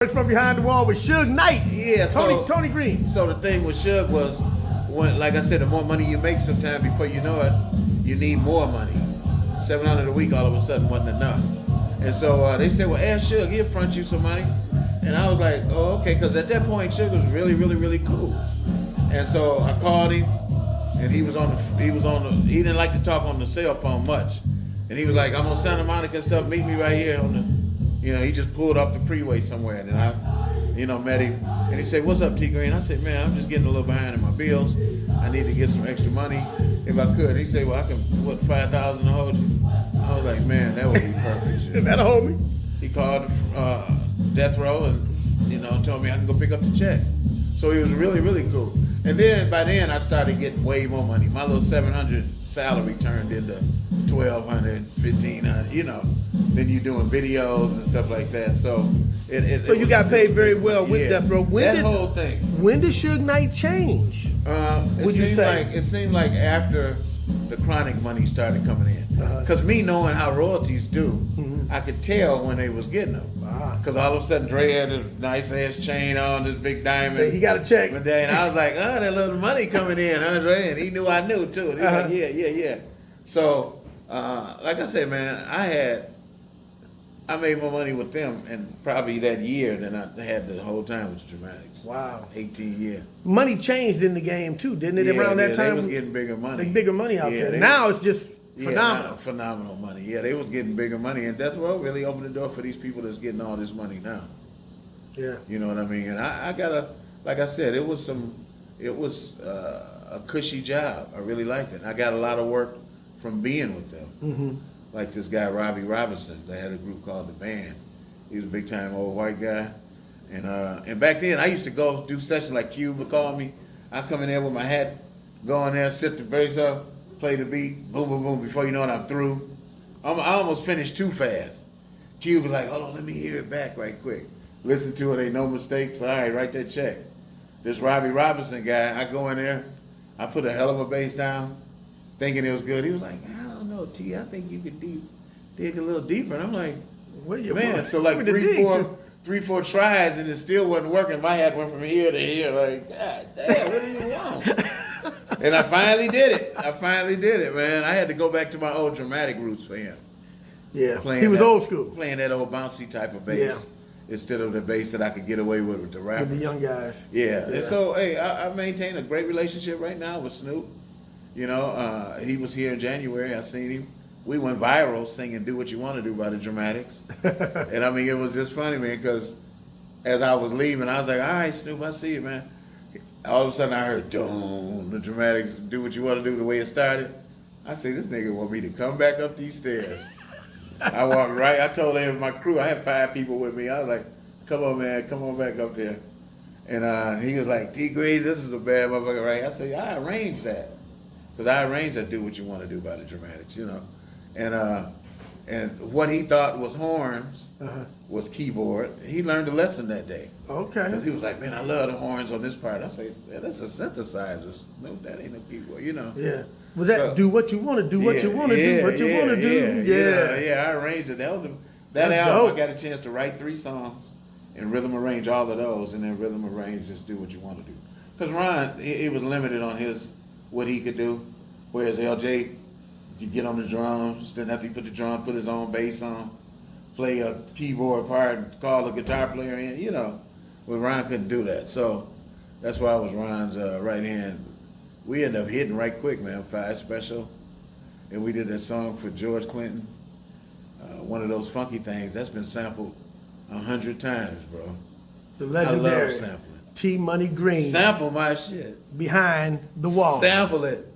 From Behind the Wall with Suge Knight. Yeah, Tony Green. So the thing with Suge was, when, like I said, the more money you make, sometimes before you know it, you need more money. $700 a week all of a sudden wasn't enough. And so they said, well, ask Suge, he'll front you some money. And I was like, oh, okay, because at that point, Suge was really, really, really cool. And so I called him, and he didn't like to talk on the cell phone much. And he was like, I'm on Santa Monica and stuff, meet me right here on the, he just pulled off the freeway somewhere. And then I, met him. And he said, what's up, T. Green? I said, man, I'm just getting a little behind in my bills. I need to get some extra money if I could. He said, well, I can, what, $5,000 to hold you? I was like, man, that would be perfect. That'll hold me. He called Death Row and, told me I can go pick up the check. So he was really, really cool. And then, by then, I started getting way more money. My little $700 salary turned into $1,200, $1,500, Then you're doing videos and stuff like that. So So you got paid very well with Death Row. Whole thing. When did Suge Knight change? It seemed like after the Chronic money started coming in. Because me knowing how royalties do, I could tell when they was getting them. Because all of a sudden Dre had a nice ass chain on, this big diamond. So he got a check. And I was like, oh, that little money coming in, huh, Dre? And he knew I knew too. And he was like, yeah. So, like I said, man, I made more money with them and probably that year than I had the whole time with the Dramatics. Wow. 18 years. Money changed in the game too, didn't it? Around that time? They was getting bigger money. Bigger money out there. Now it's just phenomenal. Phenomenal money. Yeah, they was getting bigger money. And Death Row really opened the door for these people that's getting all this money now. Yeah. You know what I mean? And I got like I said, it was a cushy job. I really liked it. I got a lot of work from being with them. Like this guy, Robbie Robinson, they had a group called The Band. He was a big time old white guy. And back then I used to go do sessions like Cube would call me. I come in there with my hat, go in there, sit the bass up, play the beat, boom, boom, boom. Before you know it, I'm through. I almost finished too fast. Cube was like, hold on, let me hear it back right quick. Listen to it, ain't no mistakes. All right, write that check. This Robbie Robinson guy, I go in there, I put a hell of a bass down, thinking it was good. He was like, I don't know, T, I think you could dig a little deeper. And I'm like, man, so like three, four tries and it still wasn't working. My hat went from here to here, like, God damn, what do you want? And I finally did it, man. I had to go back to my old dramatic roots for him. Yeah, he was old school. Playing that old bouncy type of bass instead of the bass that I could get away with the rapper. With the young guys. Yeah. And so, hey, I maintain a great relationship right now with Snoop. He was here in January. I seen him. We went viral singing "Do What You Want to Do" by the Dramatics. And I mean, it was just funny, man, because as I was leaving, I was like, all right, Snoop, I see you, man. All of a sudden I heard, "Doom," the Dramatics, "Do What You Want to Do," the way it started. I said, this nigga want me to come back up these stairs. I walked right, I told my crew, I had 5 people with me. I was like, come on, man, come on back up there. And he was like, T. Green, this is a bad motherfucker, right? I said, I arranged that. Because I arranged that "Do What You Want to Do" by the Dramatics, And what he thought was horns was keyboard. He learned a lesson that day. Okay. Because he was like, man, I love the horns on this part. I say, man, that's a synthesizer. No, that ain't no keyboard, Yeah. Was that "Do What You Want to Do," what you want to do, what you want to do? Yeah, I arranged it. That album, I got a chance to write 3 songs and rhythm arrange all of those, and then rhythm arrange just "Do What You Want to Do." Because Ron, he was limited on what he could do, whereas LJ, you get on the drums, then after he put put his own bass on, play a keyboard part, and call a guitar player in, Well, Ron couldn't do that, so that's why I was Ron's right hand. We ended up hitting right quick, man, 5 Special, and we did that song for George Clinton, one of those funky things that's been sampled 100 times, bro. The legendary I love sampling. T.Money Green. Sample my shit. Behind the Wall. Sample it.